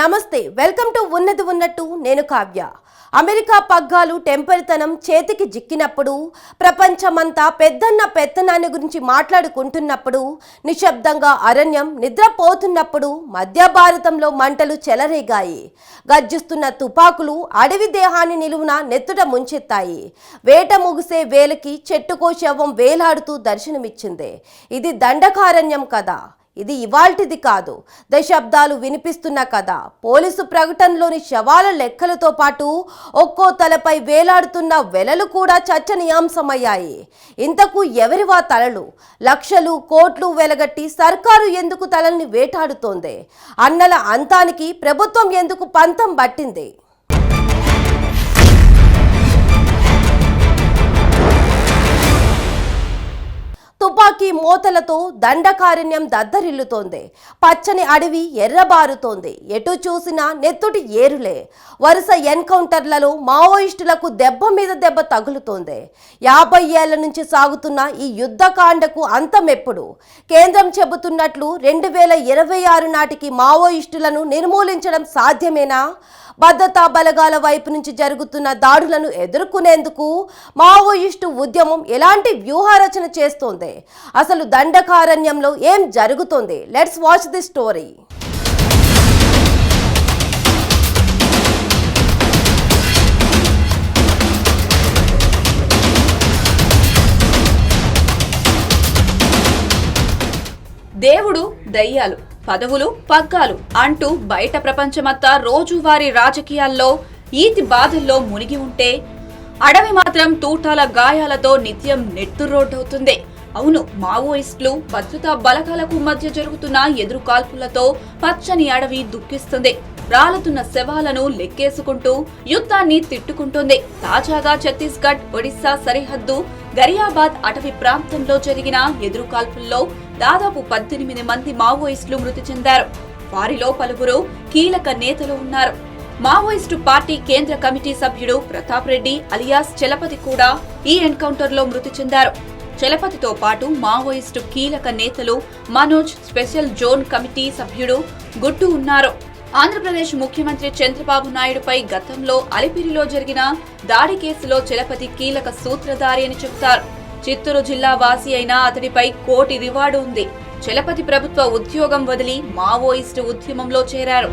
నమస్తే, welcome to ఉన్నది ఉన్నట్టు. నేను కావ్య. అమెరికా పగ్గాలు టెంపరితనం చేతికి జిక్కినప్పుడు, ప్రపంచమంతా పెద్దన్న పెత్తనాన్ని గురించి మాట్లాడుకుంటున్నప్పుడు, నిశ్శబ్దంగా అరణ్యం నిద్రపోతున్నప్పుడు మధ్య భారతంలో మంటలు చెలరేగాయి. గర్జిస్తున్న తుపాకులు అడవి దేహాన్ని నిలువున నెత్తుట ముంచెత్తాయి. వేట ముగిసే వేలకి చెట్టుకో శవం వేలాడుతూ దర్శనమిచ్చింది. ఇది దండకారణ్యం కదా, ఇది ఇవాల్టిది కాదు, దశాబ్దాలు వినిపిస్తున్న కథ. పోలీసు ప్రకటనలోని శవాల లెక్కలతో పాటు ఒక్కో తలపై వేలాడుతున్న వెలలు కూడా చర్చనీయాంశమయ్యాయి. ఇంతకు ఎవరివా తలలు? లక్షలు కోట్లు వెలగట్టి సర్కారు ఎందుకు తలల్ని వేటాడుతోంది? అన్నల అంతానికి ప్రభుత్వం ఎందుకు పంతం పట్టింది? తుపాకీ మోతలతో దండకారణ్యం దద్దరిల్లుతోంది. పచ్చని అడవి ఎర్రబారుతోంది. ఎటు చూసినా నెత్తుటి ఏరులే. వరుస ఎన్కౌంటర్లలో మావోయిస్టులకు దెబ్బ మీద దెబ్బ తగులుతోంది. 50 ఏళ్ల నుంచి సాగుతున్న ఈ యుద్ధకాండకు అంతమెప్పుడు? కేంద్రం చెబుతున్నట్లు 2026 నాటికి మావోయిస్టులను నిర్మూలించడం సాధ్యమేనా? భద్రతా బలగాల వైపు నుంచి జరుగుతున్న దాడులను ఎదుర్కొనేందుకు మావోయిస్టు ఉద్యమం ఎలాంటి వ్యూహరచన చేస్తోంది? అసలు దండకారణ్యంలో ఏం జరుగుతోంది? Let's watch the story. దేవుడు, దయ్యాలు, పదవులు, పగ్గాలు అంటూ బయట ప్రపంచమంతా రోజువారీ రాజకీయాల్లో ఈతి బాధల్లో మునిగి ఉంటే, అడవి మాత్రం తూటాల గాయాలతో నిత్యం నెత్తురోడ్డవుతుంది. అవును, మావోయిస్టులు భద్రతా బలగాలకు మధ్య జరుగుతున్న ఎదురు కాల్పులతో పచ్చని అడవి దుఃఖిస్తుంది. రాలుతున్న శవాలను లెక్కేసుకుంటూ యుద్ధాన్ని తిట్టుకుంటుంది. తాజాగా ఛత్తీస్గఢ్, ఒడిశా సరిహద్దు గరియాబాద్ అటవీ ప్రాంతంలో జరిగిన ఎదురు కాల్పుల్లో దాదాపు 18 మంది మావోయిస్టులు మృతి చెందారు. వారిలో పలువురు కీలక నేతలు ఉన్నారు. మావోయిస్టు పార్టీ కేంద్ర కమిటీ సభ్యుడు ప్రతాప్ రెడ్డి అలియాస్ చలపతి కూడా ఈ ఎన్కౌంటర్ లో మృతి చెందారు. చలపతితో పాటు మావోయిస్టు కీలక నేతలు మనోజ్, స్పెషల్ జోన్ కమిటీ సభ్యుడు గుట్టు ఉన్నారు. ఆంధ్రప్రదేశ్ ముఖ్యమంత్రి చంద్రబాబు నాయుడుపై గతంలో అలిపిరిలో జరిగిన దాడి కేసులో చలపతి కీలక సూత్రధారి అని చెబుతారు. చిత్తూరు జిల్లా వాసి అయిన అతడిపై కోటి రివార్డు ఉంది. చలపతి ప్రభుత్వ ఉద్యోగం వదిలి మావోయిస్టు ఉద్యమంలో చేరారు.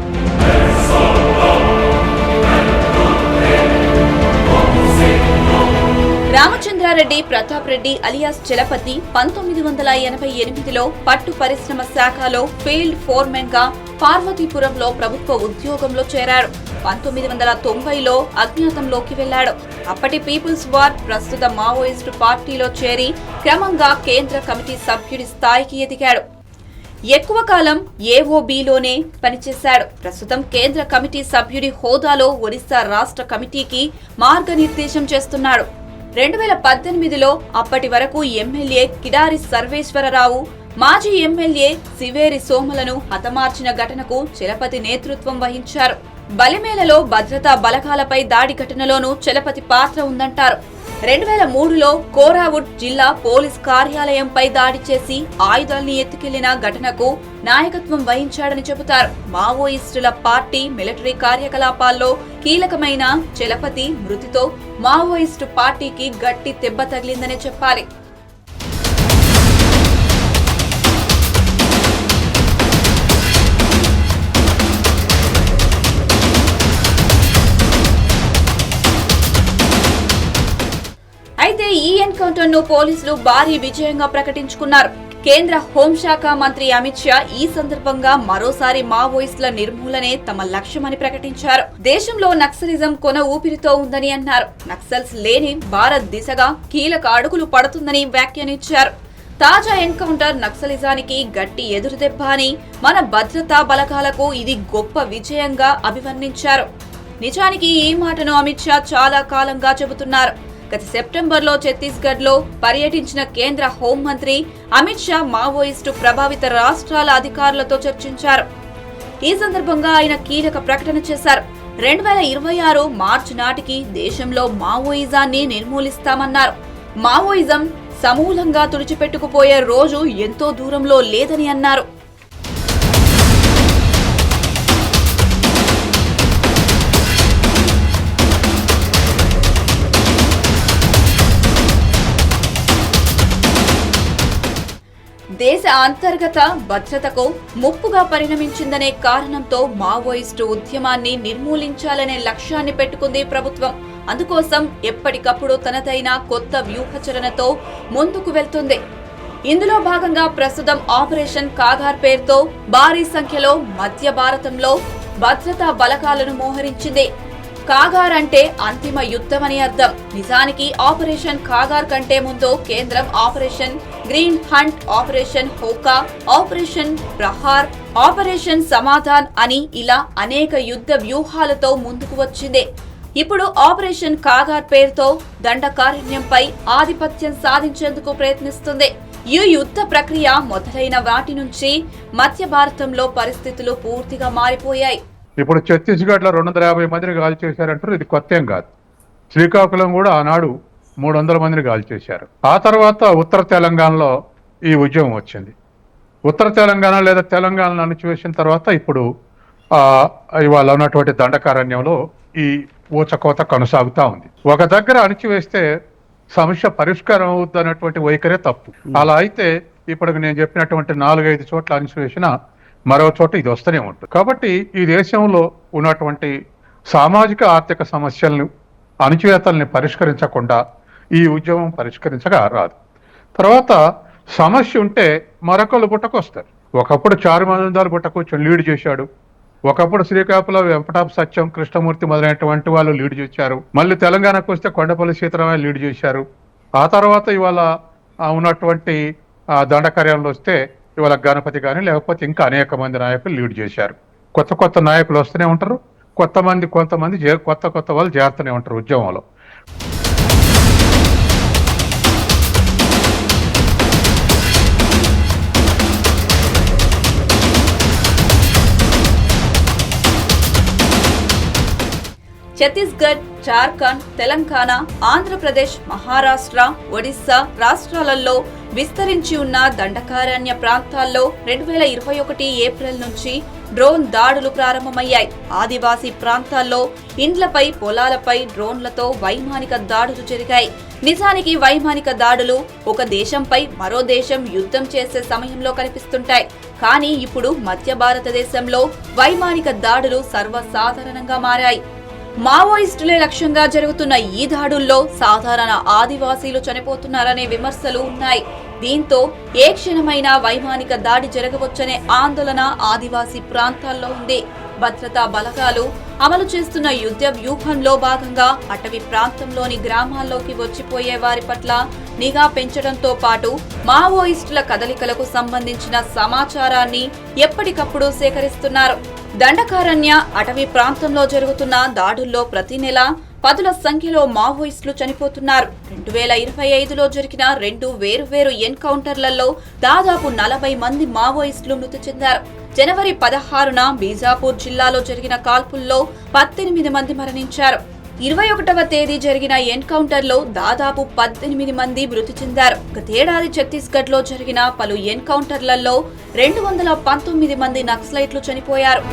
రామచంద్రారెడ్డి ప్రతాప్ రెడ్డి అలియాస్ చలపతి 1988లో పట్టు పరిశ్రమ శాఖలో ఫీల్డ్ ఫోర్మెన్ గా పార్వతీపురంలో ప్రభుత్వ ఉద్యోగంలో చేరారు. 1990లో అజ్ఞాతంలోకి వెళ్లాడు. అప్పటి పీపుల్స్ వార్, ప్రస్తుత మావోయిస్టు పార్టీలో చేరి క్రమంగా కేంద్ర కమిటీ సభ్యుడి స్థాయికి ఎదిగాడు. ఎక్కువ కాలం ఏఓబీలోనే పనిచేశాడు. ప్రస్తుతం కేంద్ర కమిటీ సభ్యుడి హోదాలో ఒడిశా రాష్ట్ర కమిటీకి మార్గనిర్దేశం చేస్తున్నాడు. 2018లో అప్పటి వరకు ఎమ్మెల్యే కిడారి సర్వేశ్వరరావు, మాజీ ఎమ్మెల్యే సివేరి సోమలను హతమార్చిన ఘటనకు చలపతి నేతృత్వం వహించారు. బలిమేలలో భద్రతా బలగాలపై దాడి ఘటనలోనూ చలపతి పాత్ర ఉందంటారు. 2003లో కోరావుడ్ జిల్లా పోలీస్ కార్యాలయంపై దాడి చేసి ఆయుధాల్ని ఎత్తుకెళ్లిన ఘటనకు నాయకత్వం వహించాడని చెబుతారు. మావోయిస్టుల పార్టీ మిలిటరీ కార్యకలాపాల్లో కీలకమైన చలపతి మృతితో మావోయిస్టు పార్టీకి గట్టి దెబ్బ తగిలిందనే చెప్పాలి. అయితే ఈ ఎన్కౌంటర్ ను పోలీసులు భారీ విజయంగా ప్రకటించుకున్నారు. కేంద్ర హోంశాఖ మంత్రి అమిత్ షా ఈ సందర్భంగా మరోసారి మావోయిస్టుల నిర్మూలనే తమ లక్ష్యమని ప్రకటించారు. దేశంలో నక్సలిజం కొన ఊపిరితో ఉందని అన్నారు. నక్సల్స్ లేని భారత్ దిశగా కీలక అడుగులు పడుతుందని వ్యాఖ్యానించారు. తాజా ఎన్కౌంటర్ నక్సలిజానికి గట్టి ఎదురుదెబ్బ అని, మన భద్రతా బలగాలకు ఇది గొప్ప విజయంగా అభివర్ణించారు. నిజానికి ఈ మాటను అమిత్ షా చాలా కాలంగా చెబుతున్నారు. గత సెప్టెంబర్లో ఛత్తీస్గఢ్ లో పర్యటించిన కేంద్ర హోంమంత్రి అమిత్ షా మావోయిస్టు ప్రభావిత రాష్ట్రాల అధికారులతో చర్చించారు. ఈ సందర్భంగా ఆయన కీలక ప్రకటన చేశారు. 2026 మార్చి నాటికి దేశంలో మావోయిజాన్ని నిర్మూలిస్తామన్నారు. మావోయిజం సమూలంగా తుడిచిపెట్టుకుపోయే రోజు ఎంతో దూరంలో లేదని అన్నారు. దేశ అంతర్గత భద్రతకు ముప్పుగా పరిణమించిందనే కారణంతో మావోయిస్టు ఉద్యమాన్ని నిర్మూలించాలనే లక్ష్యాన్ని పెట్టుకుంది ప్రభుత్వం. అందుకోసం ఎప్పటికప్పుడు తనదైన కొత్త వ్యూహచరణతో ముందుకు వెళ్తుంది. ఇందులో భాగంగా ప్రస్తుతం ఆపరేషన్ కాగార్ పేరుతో భారీ సంఖ్యలో మధ్య భారతంలో భద్రతా బలగాలను మోహరించింది. కాగార్ అంటే అంతిమ యుద్ధమని అర్థం. నిజానికి ఆపరేషన్ కాగార్ కంటే ముందు కేంద్రం ఆపరేషన్ గ్రీన్ హంట్, ఆపరేషన్ హోకా, ఆపరేషన్ ప్రహార్, ఆపరేషన్ సమాధాన్ అని ఇలా అనేక యుద్ధ వ్యూహాలతో ముందుకు వచ్చింది. ఇప్పుడు ఆపరేషన్ కాగార్ పేరుతో దండకారణ్యంపై ఆధిపత్యం సాధించేందుకు ప్రయత్నిస్తుంది. ఈ యుద్ధ ప్రక్రియ మొదలైన వాటి నుంచి మధ్య భారతంలో పరిస్థితులు పూర్తిగా మారిపోయాయి. ఇప్పుడు ఛత్తీస్గఢ్లో 250 మందిని గాలి చేశారంటారు. ఇది కొత్త ఏం కాదు. శ్రీకాకుళం కూడా ఆనాడు 300 మందిని గాలి చేశారు. ఆ తర్వాత ఉత్తర తెలంగాణలో ఈ ఉద్యమం వచ్చింది. ఉత్తర తెలంగాణ లేదా తెలంగాణను అణచివేసిన తర్వాత ఇప్పుడు ఇవాళ ఉన్నటువంటి దండకారణ్యంలో ఈ ఊచకోత కొనసాగుతూ ఉంది. ఒక దగ్గర అణచివేస్తే సమస్య పరిష్కారం అవుద్ది అన్నటువంటి వైఖరే తప్పు. అలా అయితే ఇప్పటికి నేను చెప్పినటువంటి 4-5 చోట్ల అణచివేసిన మరో చోట ఇది వస్తూనే ఉంటుంది. కాబట్టి ఈ దేశంలో ఉన్నటువంటి సామాజిక ఆర్థిక సమస్యలను, అణచివేతల్ని పరిష్కరించకుండా ఈ ఉద్యమం పరిష్కరించగా రాదు. తర్వాత సమస్య ఉంటే మరొకళ్ళు బుట్టకొస్తారు. ఒకప్పుడు చారుమందారు బుట్ట కూర్చొని లీడ్ చేశాడు. ఒకప్పుడు శ్రీకాకుళం వెంపటాపు సత్యం, కృష్ణమూర్తి మొదలైనటువంటి వాళ్ళు లీడ్ చేశారు. మళ్ళీ తెలంగాణకు వస్తే కొండపల్లి సీతారామయ్య లీడ్ చేశారు. ఆ తర్వాత ఇవాళ ఉన్నటువంటి దండకార్యంలో వస్తే ఇవాళ గణపతి కానీ లేకపోతే ఇంకా అనేక మంది నాయకులు లీడ్ చేశారు. కొత్త నాయకులు వస్తూనే ఉంటారు. కొంతమంది కొత్త వాళ్ళు చేరుతూనే ఉంటారు ఉద్యమంలో. ఛత్తీస్గఢ్, జార్ఖండ్, తెలంగాణ, ఆంధ్రప్రదేశ్, మహారాష్ట్ర, ఒడిశా రాష్ట్రాలలో విస్తరించి ఉన్న దండకారణ్య ప్రాంతాల్లో 2021 ఏప్రిల్ నుంచి డ్రోన్ దాడులు ప్రారంభమయ్యాయి. ఆదివాసీ ప్రాంతాల్లో ఇండ్లపై, పొలాలపై డ్రోన్లతో వైమానిక దాడులు జరిగాయి. నిజానికి వైమానిక దాడులు ఒక దేశంపై మరో దేశం యుద్ధం చేసే సమయంలో కనిపిస్తుంటాయి. కానీ ఇప్పుడు మధ్య భారతదేశంలో వైమానిక దాడులు సర్వసాధారణంగా మారాయి. మావోయిస్టులే లక్ష్యంగా జరుగుతున్న ఈ దాడుల్లో సాధారణ ఆదివాసీలు చనిపోతున్నారనే విమర్శలు ఉన్నాయి. దీంతో ఏ క్షణమైనా వైమానిక దాడి జరగవచ్చనే ఆందోళన ఆదివాసీ ప్రాంతాల్లో ఉంది. భద్రతా బలగాలు అమలు చేస్తున్న యుద్ధ వ్యూహంలో భాగంగా అటవీ ప్రాంతంలోని గ్రామాల్లోకి వచ్చిపోయే వారి పట్ల నిఘా పెంచడంతో పాటు మావోయిస్టుల కదలికలకు సంబంధించిన సమాచారాన్ని ఎప్పటికప్పుడు సేకరిస్తున్నారు. దండకారణ్య అటవీ ప్రాంతంలో జరుగుతున్న దాడుల్లో ప్రతి నెల 10ల సంఖ్యలో మావోయిస్టులు చనిపోతున్నారు. 2025లో జరిగిన 2 వేరువేరు ఎన్కౌంటర్లలో దాదాపు 40 మంది మావోయిస్టులు మృతి చెందారు. జనవరి 16న బీజాపూర్ జిల్లాలో జరిగిన కాల్పుల్లో 18 మంది మరణించారు. 21వ తేదీ జరిగిన ఎన్కౌంటర్లో దాదాపు 18 మంది మృతి చెందారు. గతేడాది ఛత్తీస్గఢ్లో జరిగిన పలు ఎన్కౌంటర్లలో 219 మంది నక్సలైట్లు చనిపోయారు.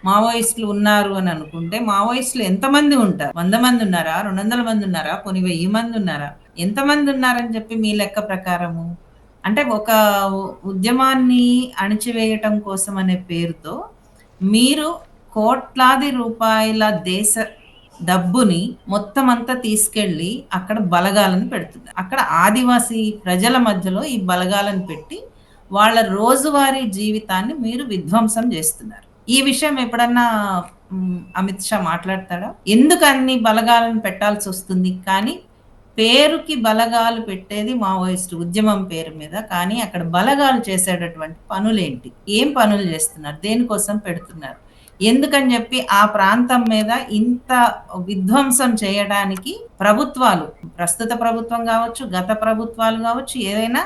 మావోయిస్టులు ఉన్నారు అని అనుకుంటే మావోయిస్టులు ఎంతమంది ఉంటారు? 100 మంది ఉన్నారా? 200 మంది ఉన్నారా? పోనీ 1000 మంది ఉన్నారా? ఎంతమంది ఉన్నారని చెప్పి మీ లెక్క ప్రకారము? అంటే ఒక ఉద్యమాన్ని అణిచివేయటం కోసం అనే పేరుతో మీరు కోట్లాది రూపాయల దేశ డబ్బుని మొత్తం అంతా తీసుకెళ్లి అక్కడ బలగాలను పెడుతున్నారు. అక్కడ ఆదివాసీ ప్రజల మధ్యలో ఈ బలగాలను పెట్టి వాళ్ళ రోజువారీ జీవితాన్ని మీరు విధ్వంసం చేస్తున్నారు. ఈ విషయం ఎప్పుడన్నా అమిత్ షా మాట్లాడతాడా? ఎందుకు అన్ని బలగాలను పెట్టాల్సి వస్తుంది? కానీ పేరుకి బలగాలు పెట్టేది మావోయిస్టు ఉద్యమం పేరు మీద. కానీ అక్కడ బలగాలు చేసేటటువంటి పనులేంటి? ఏం పనులు చేస్తున్నారు? దేనికోసం పెడుతున్నారు? ఎందుకని చెప్పి ఆ ప్రాంతం మీద ఇంత విధ్వంసం చేయడానికి ప్రభుత్వాలు, ప్రస్తుత ప్రభుత్వం కావచ్చు, గత ప్రభుత్వాలు కావచ్చు, ఏదైనా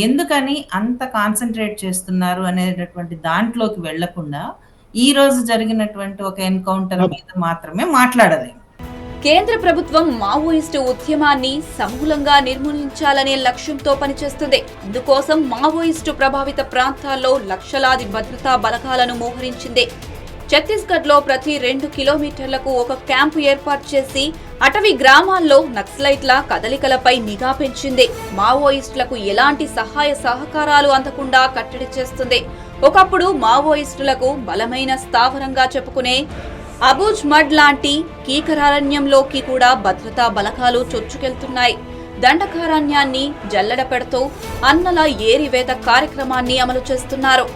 ఎందుకని అంత కాన్సన్ట్రేట్ చేస్తున్నారు అనేటటువంటి దాంట్లోకి వెళ్లకుండా ఈ రోజు జరిగినటువంటి ఒక ఎన్కౌంటర్ మీద మాత్రమే మాట్లాడలేము. కేంద్ర ప్రభుత్వం మావోయిస్టు ఉద్యమాన్ని సమూలంగా నిర్మూలించాలనే లక్ష్యంతో పనిచేస్తుంది. అందుకోసం మావోయిస్టు ప్రభావిత ప్రాంతాల్లో లక్షలాది భద్రతా బలగాలను మోహరించింది. ఛత్తీస్గఢ్లో ప్రతి 2 కిలోమీటర్లకు ఒక క్యాంపు ఏర్పాటు చేసి అటవీ గ్రామాల్లో నక్సలైట్ల కదలికలపై నిఘా పెంచింది. మావోయిస్టులకు ఎలాంటి సహాయ సహకారాలు అందకుండా కట్టడి చేస్తుంది. ఒకప్పుడు మావోయిస్టులకు బలమైన స్థావరంగా చెప్పుకునే అబూజ్ మడ్ లాంటి కీకరారణ్యంలోకి కూడా భద్రతా బలగాలు చొచ్చుకెళ్తున్నాయి. దండకారణ్యాన్ని జల్లెడ పెడుతూ అన్నల ఏరివేత కార్యక్రమాన్ని అమలు చేస్తున్నారు.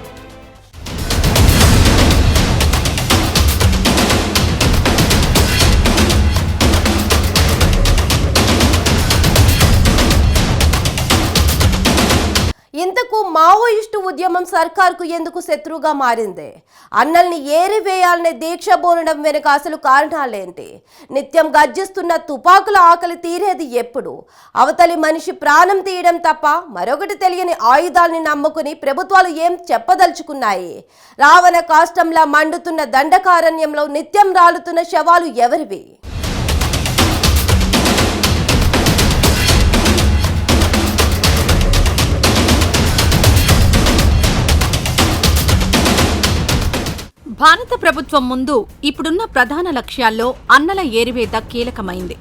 ఇంతకు మావోయిస్టు ఉద్యమం సర్కార్కు ఎందుకు శత్రువుగా మారింది? అన్నల్ని ఏరివేయాలనే దీక్ష బోనడం వెనుక అసలు కారణాలేంటి? నిత్యం గర్జిస్తున్న తుపాకుల ఆకలి తీరేది ఎప్పుడు? అవతలి మనిషి ప్రాణం తీయడం తప్ప మరొకటి తెలియని ఆయుధాల్ని నమ్ముకుని ప్రభుత్వాలు ఏం చెప్పదలుచుకున్నాయి? రావణ కాష్టంలా మండుతున్న దండకారణ్యంలో నిత్యం రాలుతున్న శవాలు ఎవరివి? భారత ప్రభుత్వం ముందు ఇప్పుడున్న ప్రధాన లక్ష్యాల్లో అన్నల ఏరివేత కీలకమైంది.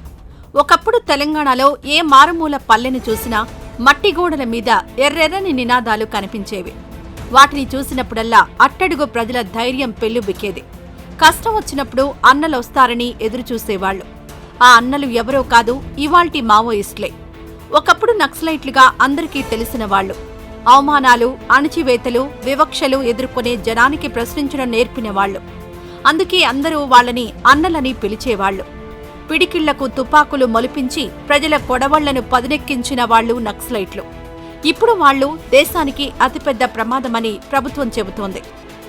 ఒకప్పుడు తెలంగాణలో ఏ మారుమూల పల్లెని చూసినా మట్టి గోడల మీద ఎర్రెర్రని నినాదాలు కనిపించేవి. వాటిని చూసినప్పుడల్లా అట్టడుగు ప్రజల ధైర్యం పెల్లుబిక్కేది. కష్టం వచ్చినప్పుడు అన్నలొస్తారని ఎదురుచూసేవాళ్లు. ఆ అన్నలు ఎవరో కాదు, ఇవాల్టి మావోయిస్టులే. ఒకప్పుడు నక్సలైట్లుగా అందరికీ తెలిసిన వాళ్లు. అవమానాలు, అణచివేతలు, వివక్షలు ఎదుర్కొనే జనానికి ప్రశ్నించడం నేర్పినవాళ్లు. అందుకే అందరూ వాళ్లని అన్నలని పిలిచేవాళ్లు. పిడికిళ్లకు తుపాకులు మొలిపించి ప్రజల కొడవళ్లను పదునెక్కించిన వాళ్లు నక్సలైట్లు. ఇప్పుడు వాళ్లు దేశానికి అతిపెద్ద ప్రమాదమని ప్రభుత్వం చెబుతోంది.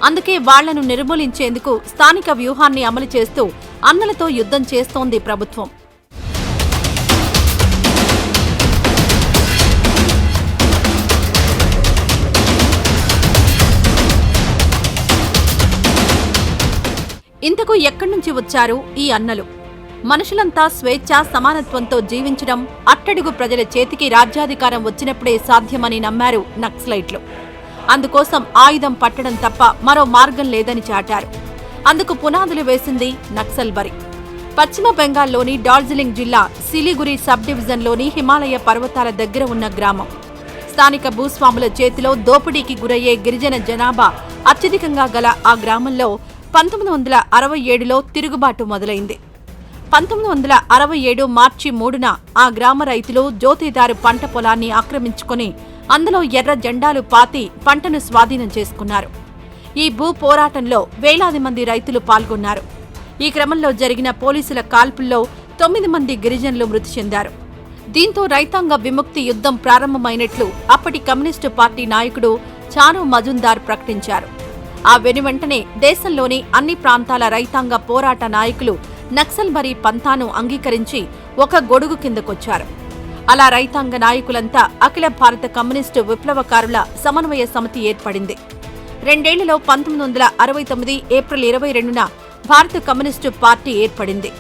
అందుకే వాళ్లను నిర్మూలించేందుకు స్థానిక వ్యూహాన్ని అమలు చేస్తూ అన్నలతో యుద్ధం చేస్తోంది ప్రభుత్వం. ఇంతకు ఎక్కడ్నుంచి వచ్చారు ఈ అన్నలు? మనుషులంతా స్వేచ్ఛ, సమానత్వంతో జీవించడం అట్టడుగు ప్రజల చేతికి రాజ్యాధికారం వచ్చినప్పుడే సాధ్యమని నమ్మారు నక్సలైట్లు. అందుకోసం ఆయుధం పట్టడం తప్ప మరో మార్గం లేదని చాటారు. అందుకు పునాదులు వేసింది నక్సల్బరీ. పశ్చిమ బెంగాల్లోని డార్జిలింగ్ జిల్లా సిలిగురి సబ్ డివిజన్లోని హిమాలయ పర్వతాల దగ్గర ఉన్న గ్రామం. స్థానిక భూస్వాముల చేతిలో దోపిడీకి గురయ్యే గిరిజన జనాభా అత్యధికంగా గల ఆ గ్రామంలో 1967లో తిరుగుబాటు మొదలైంది. 1967 మార్చి 3న ఆ గ్రామ రైతులు జోతేదారు పంట పొలాన్ని ఆక్రమించుకుని అందులో ఎర్ర జెండాలు పాతి పంటను స్వాధీనం చేసుకున్నారు. ఈ భూ పోరాటంలో వేలాది మంది రైతులు పాల్గొన్నారు. ఈ క్రమంలో జరిగిన పోలీసుల కాల్పుల్లో 9 మంది గిరిజనులు మృతి చెందారు. దీంతో రైతాంగ విముక్తి యుద్ధం ప్రారంభమైనట్లు అప్పటి కమ్యూనిస్టు పార్టీ నాయకుడు చాను మజుందార్ ప్రకటించారు. ఆ వెనువెంటనే దేశంలోని అన్ని ప్రాంతాల రైతాంగ పోరాట నాయకులు నక్సల్బరీ పంథాను అంగీకరించి ఒక గొడుగు కిందకొచ్చారు. అలా రైతాంగ నాయకులంతా అఖిల భారత కమ్యూనిస్టు విప్లవకారుల సమన్వయ సమితి ఏర్పడింది. 2 ఏళ్లలో 1969 ఏప్రిల్ 22న భారత కమ్యూనిస్టు పార్టీ ఏర్పడింది.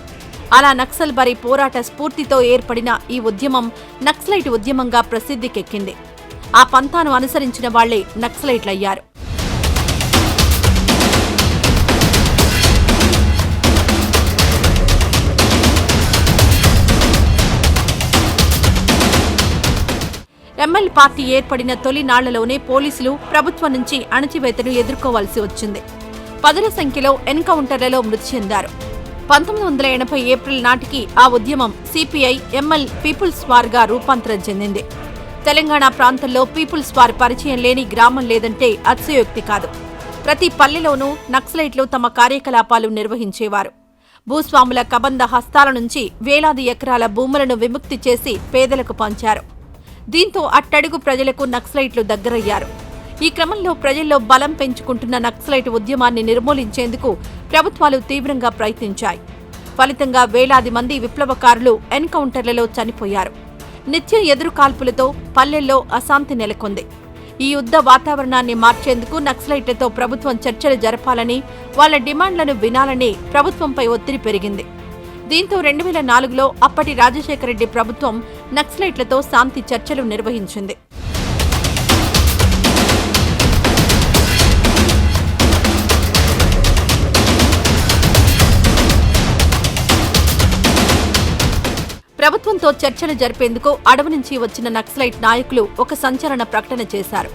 అలా నక్సల్బరీ పోరాట స్ఫూర్తితో ఏర్పడిన ఈ ఉద్యమం నక్సలైట్ ఉద్యమంగా ప్రసిద్ధికెక్కింది. ఆ పంథాను అనుసరించిన వాళ్లే నక్సలైట్లయ్యారు. ఎంఎల్ పార్టీ ఏర్పడిన తొలి నాళ్లలోనే పోలీసులు ప్రభుత్వం నుంచి అణచివేతను ఎదుర్కోవాల్సి వచ్చింది. పదుల సంఖ్యలో ఎన్కౌంటర్లలో మృతి చెందారు. 1980 ఏప్రిల్ నాటికి ఆ ఉద్యమం సిపిఐ ఎంఎల్ పీపుల్స్ వార్గా రూపాంతరం చెందింది. తెలంగాణ ప్రాంతంలో పీపుల్స్ వార్ పరిచయం లేని గ్రామం లేదంటే అతిశయోక్తి కాదు. ప్రతి పల్లెలోనూ నక్సలైట్లు తమ కార్యకలాపాలు నిర్వహించేవారు. భూస్వాముల కబంధ హస్తాల నుంచి వేలాది ఎకరాల భూములను విముక్తి చేసి పేదలకు పంచారు. దీంతో అట్టడుగు ప్రజలకు నక్సలైట్లు దగ్గరయ్యారు. ఈ క్రమంలో ప్రజల్లో బలం పెంచుకుంటున్న నక్సలైట్ ఉద్యమాన్ని నిర్మూలించేందుకు ప్రభుత్వాలు తీవ్రంగా ప్రయత్నించాయి. ఫలితంగా వేలాది మంది విప్లవకారులు ఎన్కౌంటర్లలో చనిపోయారు. నిత్యం ఎదురుకాల్పులతో పల్లెల్లో అశాంతి నెలకొంది. ఈ యుద్ధ వాతావరణాన్ని మార్చేందుకు నక్సలైట్లతో ప్రభుత్వం చర్చలు జరపాలని, వాళ్ల డిమాండ్లను వినాలని ప్రభుత్వంపై ఒత్తిడి పెరిగింది. దీంతో 2004లో అప్పటి రాజశేఖర రెడ్డి ప్రభుత్వం నక్సలైట్లతో శాంతి చర్చలు నిర్వహించింది. ప్రభుత్వంతో చర్చలు జరిపేందుకు అడవి నుంచి వచ్చిన నక్సలైట్ నాయకులు ఒక సంచలన ప్రకటన చేశారు.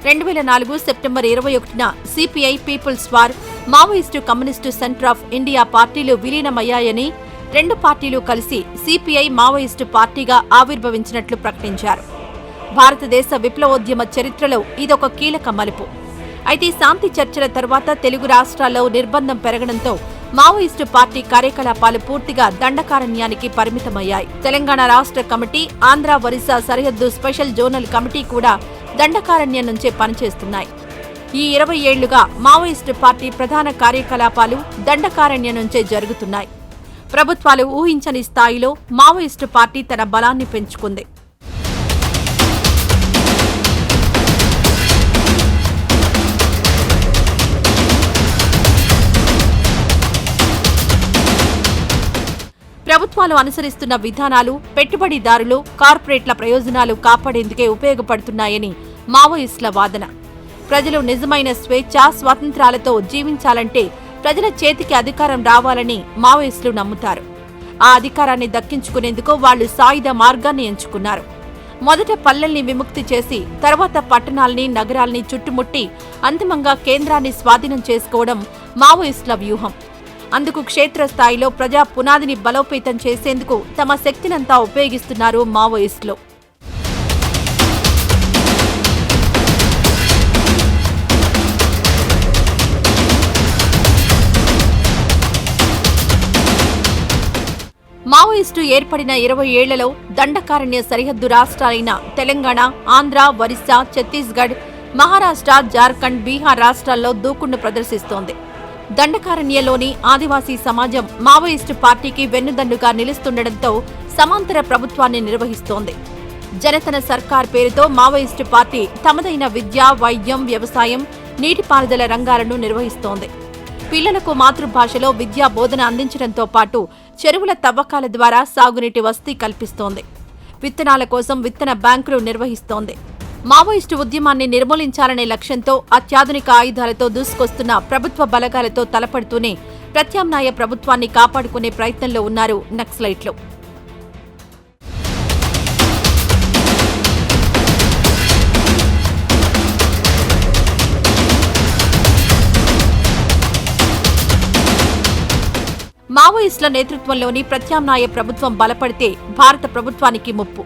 2004 సెప్టెంబర్ 21న CPI, People's War, Maoist Communist Centre of India పార్టీలు విలీనమయ్యాయని, రెండు పార్టీలు కలిసి సిపిఐ మావోయిస్టు పార్టీగా ఆవిర్భవించినట్లు ప్రకటించారు. భారతదేశ విప్లవోద్యమ చరిత్రలో ఇదొక కీలక మలుపు. అయితే శాంతి చర్చల తర్వాత తెలుగు రాష్ట్రాల్లో నిర్బంధం పెరగడంతో మావోయిస్టు పార్టీ కార్యకలాపాలు పూర్తిగా దండకారణ్యానికి పరిమితమయ్యాయి. తెలంగాణ రాష్ట్ర కమిటీ, ఆంధ్ర ఒరిస్సా సరిహద్దు స్పెషల్ జోనల్ కమిటీ కూడా దండకారణ్యం నుంచే పనిచేస్తున్నాయి. ఈ 20 ఏళ్లుగా మావోయిస్టు పార్టీ ప్రధాన కార్యకలాపాలు దండకారణ్యం నుంచే జరుగుతున్నాయి. ప్రభుత్వాలు ఊహించని స్థాయిలో మావోయిస్టు పార్టీ తన బలాన్ని పెంచుకుంది. ప్రభుత్వాలు అనుసరిస్తున్న విధానాలు పెట్టుబడిదారులు, కార్పొరేట్ల ప్రయోజనాలు కాపాడేందుకే ఉపయోగపడుతున్నాయని మావోయిస్టుల వాదన. ప్రజలు నిజమైన స్వేచ్ఛ, స్వాతంత్రాలతో జీవించాలంటే ప్రజల చేతికి అధికారం రావాలని మావోయిస్టులు నమ్ముతారు. ఆ అధికారాన్ని దక్కించుకునేందుకు వాళ్లు సాయుధ మార్గాన్ని ఎంచుకున్నారు. మొదట పల్లెల్ని విముక్తి చేసి తర్వాత పట్టణాల్ని, నగరాల్ని చుట్టుముట్టి అంతిమంగా కేంద్రాన్ని స్వాధీనం చేసుకోవడం మావోయిస్టుల వ్యూహం. అందుకు క్షేత్రస్థాయిలో ప్రజా పునాదిని బలోపేతం చేసేందుకు తమ శక్తినంతా ఉపయోగిస్తున్నారు మావోయిస్టులు. మావోయిస్టు ఏర్పడిన 20 ఏళ్లలో దండకారణ్య సరిహద్దు రాష్ట్రాలైన తెలంగాణ, ఆంధ్ర, ఒరిస్సా, ఛత్తీస్గఢ్, మహారాష్ట్ర, జార్ఖండ్, బీహార్ రాష్ట్రాల్లో దూకుడును ప్రదర్శిస్తోంది. దండకారణ్యంలోని ఆదివాసీ సమాజం మావోయిస్టు పార్టీకి వెన్నుదన్నుగా నిలుస్తుండటంతో సమాంతర ప్రభుత్వాన్ని నిర్వహిస్తోంది. జనతన సర్కార్ పేరుతో మావోయిస్టు పార్టీ తమదైన విద్య, వైద్యం, వ్యవసాయం, నీటిపారుదల రంగాలను నిర్వహిస్తోంది. పిల్లలకు మాతృభాషలో విద్యా బోధన అందించడంతో పాటు చెరువుల తవ్వకాల ద్వారా సాగునీటి వసతి కల్పిస్తోంది. విత్తనాల కోసం విత్తన బ్యాంకులు నిర్వహిస్తోంది. మావోయిస్టు ఉద్యమాన్ని నిర్మూలించాలనే లక్ష్యంతో అత్యాధునిక ఆయుధాలతో దూసుకొస్తున్న ప్రభుత్వ బలగాలతో తలపడుతూనే ప్రత్యామ్నాయ ప్రభుత్వాన్ని కాపాడుకునే ప్రయత్నంలో ఉన్నారు నక్సలైట్లు. మావోయిస్టుల నేతృత్వంలోని ప్రత్యామ్నాయ ప్రభుత్వం బలపడితే భారత ప్రభుత్వానికి ముప్పు.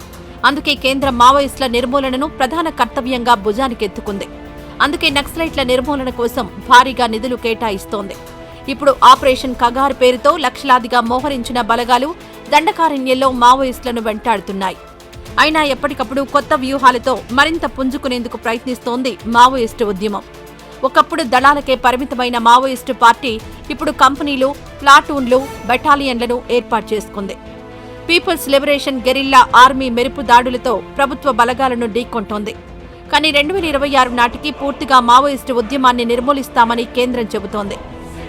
అందుకే కేంద్రం మావోయిస్టుల నిర్మూలనను ప్రధాన కర్తవ్యంగా భుజానికెత్తుకుంది. అందుకే నక్సలైట్ల నిర్మూలన కోసం భారీగా నిధులు కేటాయిస్తోంది. ఇప్పుడు ఆపరేషన్ కగార్ పేరుతో లక్షలాదిగా మోహరించిన బలగాలు దండకారణ్యంలో మావోయిస్టులను వెంటాడుతున్నాయి. అయినా ఎప్పటికప్పుడు కొత్త వ్యూహాలతో మరింత పుంజుకునేందుకు ప్రయత్నిస్తోంది మావోయిస్టు ఉద్యమం. ఒకప్పుడు దళాలకే పరిమితమైన మావోయిస్టు పార్టీ ఇప్పుడు కంపెనీలు, ప్లాటూన్లు, బెటాలియన్లను ఏర్పాటు చేసుకుంది. పీపుల్స్ లిబరేషన్ గెరిల్లా ఆర్మీ మెరుపు దాడులతో ప్రభుత్వ బలగాలను ఢీకొంటోంది. కానీ 2026 నాటికి పూర్తిగా మావోయిస్టు ఉద్యమాన్ని నిర్మూలిస్తామని కేంద్రం చెబుతోంది.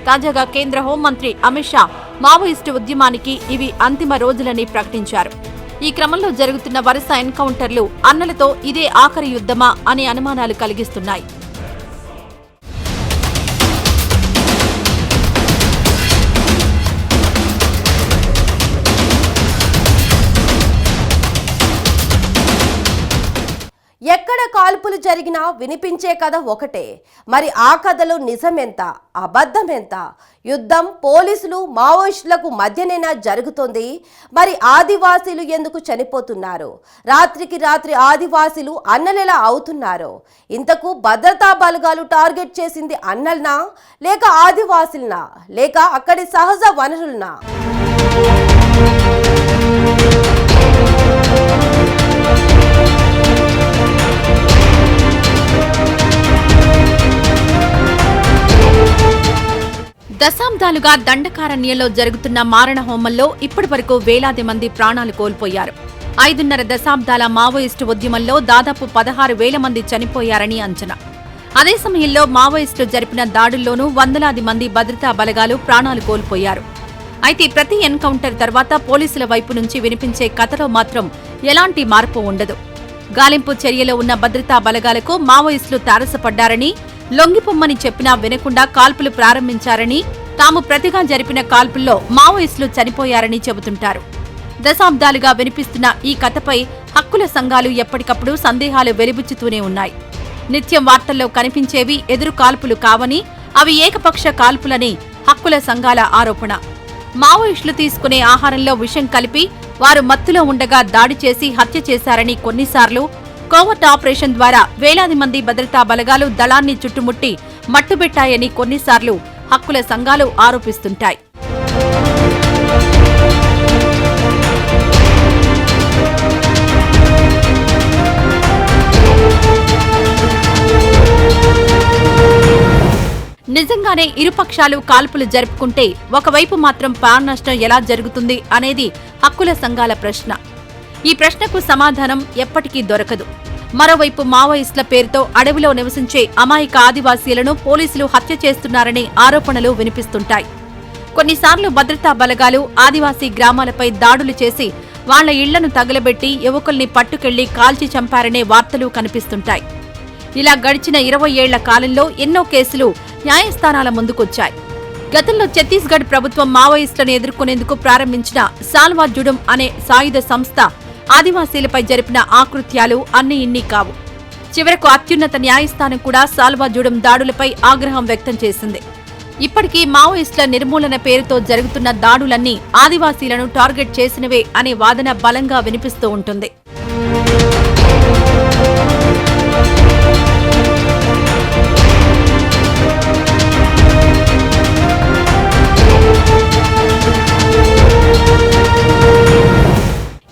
తాజాగా కేంద్ర హోంమంత్రి అమిత్ షా మావోయిస్టు ఉద్యమానికి ఇవి అంతిమ రోజులని ప్రకటించారు. ఈ క్రమంలో జరుగుతున్న వరుస ఎన్కౌంటర్లు అన్నలతో ఇదే ఆఖరి యుద్ధమా అనే అనుమానాలు కలిగిస్తున్నాయి. ఎక్కడ కాల్పులు జరిగినా వినిపించే కథ ఒకటే. మరి ఆ కథలో నిజమెంత, అబద్ధమెంత? యుద్ధం పోలీసులు మావోయిస్టులకు మధ్యనేనా జరుగుతోంది? మరి ఆదివాసీలు ఎందుకు చనిపోతున్నారు? రాత్రికి రాత్రి ఆదివాసీలు అన్నలెలా అవుతున్నారు? ఇంతకు భద్రతా బలగాలు టార్గెట్ చేసింది అన్నల్నా, లేక ఆదివాసీలనా, లేక అక్కడి సహజ వనరులనా? దశాబ్దాలుగా దండకారణ్యంలో జరుగుతున్న మారణ హోమంలో ఇప్పటి వరకు వేలాది మంది ప్రాణాలు కోల్పోయారు. 5.5 దశాబ్దాల మావోయిస్టు ఉద్యమంలో దాదాపు 16,000 మంది చనిపోయారని అంచనా. అదే సమయంలో మావోయిస్టులు జరిపిన దాడుల్లోనూ వందలాది మంది భద్రతా బలగాలు ప్రాణాలు కోల్పోయారు. అయితే ప్రతి ఎన్కౌంటర్ తర్వాత పోలీసుల వైపు నుంచి వినిపించే కథలో మాత్రం ఎలాంటి మార్పు ఉండదు. గాలింపు చర్యలో ఉన్న భద్రతా బలగాలకు మావోయిస్టులు తారసపడ్డారని, లొంగిపొమ్మని చెప్పినా వినకుండా కాల్పులు ప్రారంభించారని, తాము ప్రతిగా జరిపిన కాల్పుల్లో మావోయిస్టులు చనిపోయారని చెబుతుంటారు. దశాబ్దాలుగా వినిపిస్తున్న ఈ కథపై హక్కుల సంఘాలు ఎప్పటికప్పుడు సందేహాలు వెలిబుచ్చుతూనే ఉన్నాయి. నిత్యం వార్తల్లో కనిపించేవి ఎదురు కాల్పులు కావని, అవి ఏకపక్ష కాల్పులని హక్కుల సంఘాల ఆరోపణ. మావోయిస్టులు తీసుకునే ఆహారంలో విషం కలిపి వారు మత్తులో ఉండగా దాడి చేసి హత్య చేశారని కొన్నిసార్లు, కోవర్ట్ ఆపరేషన్ ద్వారా వేలాది మంది భద్రతా బలగాలు దళాన్ని చుట్టుముట్టి మట్టుబెట్టాయని కొన్నిసార్లు హక్కుల సంఘాలు ఆరోపిస్తుంటాయి. నిజంగానే ఇరుపక్షాలు కాల్పులు జరుపుకుంటే ఒకవైపు మాత్రం ప్రాణనష్టం ఎలా జరుగుతుంది అనేది హక్కుల సంఘాల ప్రశ్న. ఈ ప్రశ్నకు సమాధానం ఎప్పటికీ దొరకదు. మరోవైపు మావోయిస్టుల పేరుతో అడవిలో నివసించే అమాయక ఆదివాసీలను పోలీసులు హత్య చేస్తున్నారనే ఆరోపణలు వినిపిస్తుంటాయి. కొన్నిసార్లు భద్రతా బలగాలు ఆదివాసీ గ్రామాలపై దాడులు చేసి వాళ్ల ఇళ్లను తగలబెట్టి యువకుల్ని పట్టుకెళ్లి కాల్చి చంపారనే వార్తలు కనిపిస్తుంటాయి. ఇలా గడిచిన 20 ఏళ్ల కాలంలో ఎన్నో కేసులు న్యాయస్థానాల ముందుకొచ్చాయి. గతంలో ఛత్తీస్గఢ్ ప్రభుత్వం మావోయిస్టులను ఎదుర్కొనేందుకు ప్రారంభించిన సాల్వా జుడుం అనే సాయుధ సంస్థ ఆదివాసీలపై జరిపిన ఆకృత్యాలు అన్ని ఇన్ని కావు. చివరకు అత్యున్నత న్యాయస్థానం కూడా సాల్వా జుడుం దాడులపై ఆగ్రహం వ్యక్తం చేసింది. ఇప్పటికీ మావోయిస్టుల నిర్మూలన పేరుతో జరుగుతున్న దాడులన్నీ ఆదివాసీలను టార్గెట్ చేసినవే అనే వాదన బలంగా వినిపిస్తూ ఉంటుంది.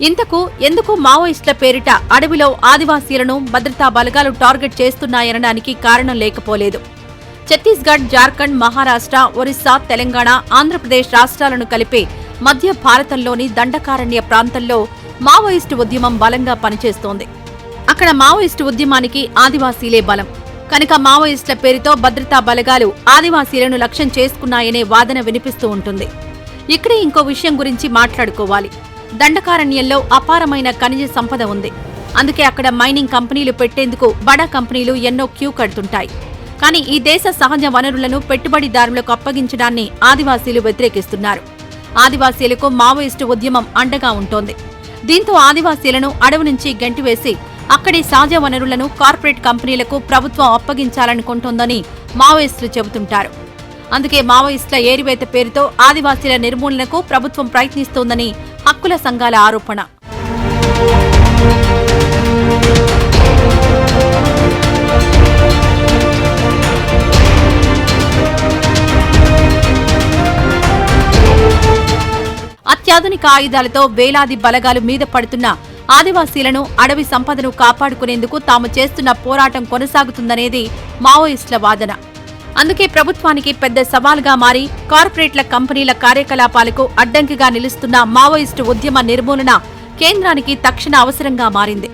ఇంతకు ఎందుకు మావోయిస్టుల పేరిట అడవిలో ఆదివాసీలను భద్రతా బలగాలు టార్గెట్ చేస్తున్నాయనడానికి కారణం లేకపోలేదు. ఛత్తీస్గఢ్, జార్ఖండ్, మహారాష్ట్ర, ఒరిస్సా, తెలంగాణ, ఆంధ్రప్రదేశ్ రాష్ట్రాలను కలిపే మధ్య భారతంలోని దండకారణ్య ప్రాంతంలో మావోయిస్టు ఉద్యమం బలంగా పనిచేస్తోంది. అక్కడ మావోయిస్టు ఉద్యమానికి ఆదివాసీలే బలం కనుక మావోయిస్టుల పేరుతో భద్రతా బలగాలు ఆదివాసీలను లక్ష్యం చేసుకున్నాయనే వాదన వినిపిస్తూ ఉంటుంది. ఇక్కడే ఇంకో విషయం గురించి మాట్లాడుకోవాలి. దండకారణ్యంలో అపారమైన ఖనిజ సంపద ఉంది. అందుకే అక్కడ మైనింగ్ కంపెనీలు పెట్టేందుకు బడా కంపెనీలు ఎన్నో క్యూ కడుతుంటాయి. కానీ ఈ దేశ సహజ వనరులను పెట్టుబడిదారులకు అప్పగించడాన్ని ఆదివాసీలు వ్యతిరేకిస్తున్నారు. ఆదివాసీలకు మావోయిస్టు ఉద్యమం అండగా ఉంటోంది. దీంతో ఆదివాసీలను అడవి నుంచి గెంటివేసి అక్కడి సహజ వనరులను కార్పొరేట్ కంపెనీలకు ప్రభుత్వం అప్పగించాలనుకుంటోందని మావోయిస్టులు చెబుతుంటారు. అందుకే మావోయిస్టుల ఏరివేత పేరుతో ఆదివాసీల నిర్మూలనకు ప్రభుత్వం ప్రయత్నిస్తోందని హక్కుల సంఘాల ఆరోపణ. అత్యాధునిక ఆయుధాలతో వేలాది బలగాలు మీద పడుతున్న ఆదివాసీలను, అడవి సంపదను కాపాడుకునేందుకు తాము చేస్తున్న పోరాటం కొనసాగుతుందనేది మావోయిస్టుల వాదన. అందుకే ప్రభుత్వానికి పెద్ద సవాల్గా మారి కార్పొరేట్ల కంపెనీల కార్యకలాపాలకు అడ్డంకిగా నిలుస్తున్న మావోయిస్టు ఉద్యమ నిర్మూలన కేంద్రానికి తక్షణ అవసరంగా మారింది.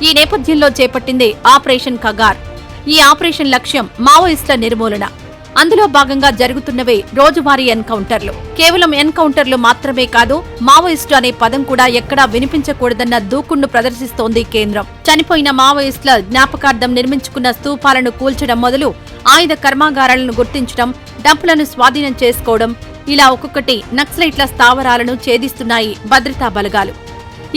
ఈ నేపథ్యంలో చేపట్టింది ఆపరేషన్ కగార్. ఈ ఆపరేషన్ లక్ష్యం మావోయిస్టుల నిర్మూలన. అందులో భాగంగా జరుగుతున్నవే రోజువారీ ఎన్కౌంటర్లు. కేవలం ఎన్కౌంటర్లు మాత్రమే కాదు, మావోయిస్టు అనే పదం కూడా ఎక్కడా వినిపించకూడదన్న దూకుడును ప్రదర్శిస్తోంది కేంద్రం. చనిపోయిన మావోయిస్టుల జ్ఞాపకార్థం నిర్మించుకున్న స్తూపాలను కూల్చడం మొదలు ఆయుధ కర్మాగారాలను గుర్తించడం, డంపులను స్వాధీనం చేసుకోవడం, ఇలా ఒక్కొక్కటి నక్సలైట్ల స్థావరాలను ఛేదిస్తున్నాయి భద్రతా బలగాలు.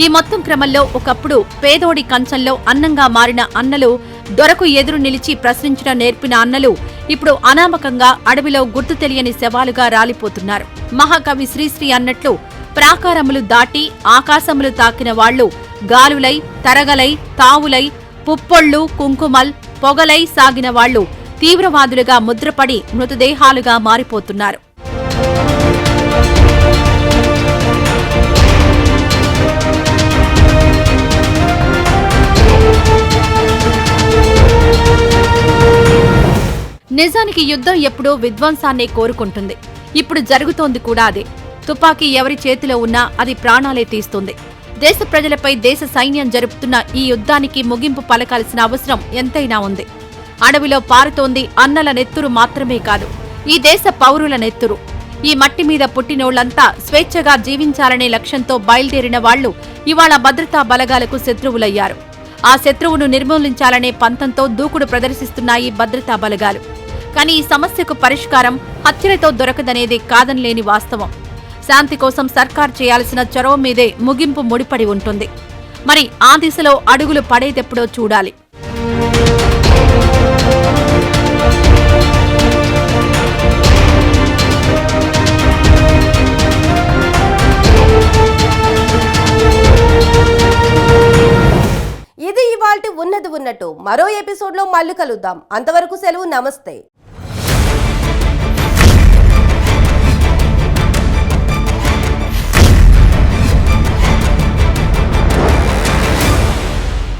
ఈ మొత్తం క్రమంలో ఒకప్పుడు పేదోడి కంచంలో అన్నంగా మారిన అన్నలు, దొరకు ఎదురు నిలిచి ప్రశ్నించడం నేర్పిన అన్నలు ఇప్పుడు అనామకంగా అడవిలో గుర్తు తెలియని శవాలుగా రాలిపోతున్నారు. మహాకవి శ్రీశ్రీ అన్నట్లు ప్రాకారములు దాటి ఆకాశములు తాకిన వాళ్లు గాలులై, తరగలై, తావులై, పుప్పొళ్లు, కుంకుమల్, పొగలై సాగిన వాళ్లు తీవ్రవాదులుగా ముద్రపడి మృతదేహాలుగా మారిపోతున్నారు. నిజానికి యుద్ధం ఎప్పుడూ విధ్వంసాన్నే కోరుకుంటుంది. ఇప్పుడు జరుగుతోంది కూడా అదే. తుపాకీ ఎవరి చేతిలో ఉన్నా అది ప్రాణాలే తీస్తుంది. దేశ ప్రజలపై దేశ సైన్యం జరుపుతున్న ఈ యుద్ధానికి ముగింపు పలకాల్సిన అవసరం ఎంతైనా ఉంది. అడవిలో పారుతోంది అన్నల నెత్తురు మాత్రమే కాదు, ఈ దేశ పౌరుల నెత్తురు. ఈ మట్టి మీద పుట్టినోళ్లంతా స్వేచ్ఛగా జీవించాలనే లక్ష్యంతో బయలుదేరిన వాళ్లు ఇవాళ భద్రతా బలగాలకు శత్రువులయ్యారు. ఆ శత్రువును నిర్మూలించాలనే పంతంతో దూకుడు ప్రదర్శిస్తున్నాయి భద్రతా బలగాలు. కానీ ఈ సమస్యకు పరిష్కారం హత్యలతో దొరకదనేది కాదనలేని వాస్తవం. శాంతి కోసం సర్కార్ చేయాల్సిన చొరవ మీదే ముగింపు ముడిపడి ఉంటుంది. మరి ఆ దిశలో అడుగులు పడేదెప్పుడో చూడాలి. ఇది ఇవాల్టి ఉన్నది ఉన్నట్టు. మరో ఎపిసోడ్లో మళ్ళీ కలుద్దాం. అంతవరకు సెలవు. నమస్తే.